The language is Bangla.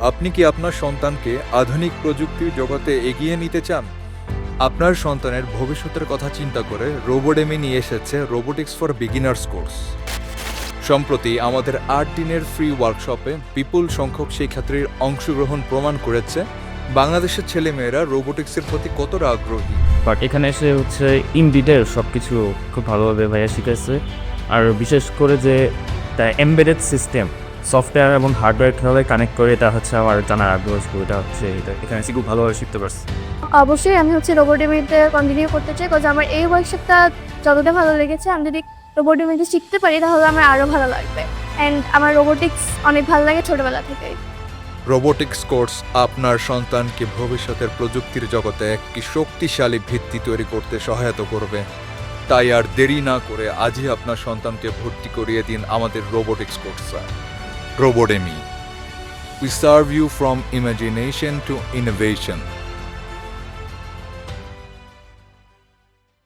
আপনি কি আপনার সন্তানকে আধুনিক প্রযুক্তির জগতে এগিয়ে নিতে চান? আপনার সন্তানের ভবিষ্যতের কথা চিন্তা করে রোবোডেমি নিয়ে এসেছে রোবোটিক্স ফর বিগিনার্স কোর্স। সম্প্রতি আমাদের ৮ দিনের ফ্রি ওয়ার্কশপে বিপুল সংখ্যক শিক্ষার্থীর অংশগ্রহণ প্রমাণ করেছে বাংলাদেশের ছেলেমেয়েরা রোবোটিক্সের প্রতি কতটা আগ্রহী। বাট এখানে এসে হচ্ছে ইন ডিটেল সব কিছু খুব ভালোভাবে ভাইয়া শিখেছে। আর বিশেষ করে যে দ্য এমবেডেড সিস্টেম সফটওয়্যার এবং হার্ডওয়্যার কীভাবে কানেক্ট করে এটা হচ্ছে আমার জানার আগ্রহ ছিল। এটা হচ্ছে এখানে এসে খুব ভালোভাবে শিখতে পারছি। অবশ্যই আমি রোবোডেমিতে কন্টিনিউ করতে চাই, কারণ আমার এই ওয়ার্কশপটা যতটা ভালো লেগেছে, আমি যদি রোবোডেমিতে শিখতে পারি তাহলে আমার আরও ভালো লাগবে। অ্যান্ড আমার রোবোটিক্স অনেক ভালো লাগে ছোটোবেলা থেকেই। রোবোটিক্স কোর্স আপনার সন্তানকে ভবিষ্যতের প্রযুক্তির জগতে একটি শক্তিশালী ভিত্তি তৈরি করতে সহায়তা করবে। তাই আর দেরি না করে আজই আপনার সন্তানকে ভর্তি করিয়ে দিন আমাদের রোবোটিক্স কোর্সে। Robodemy. We serve you from imagination to innovation.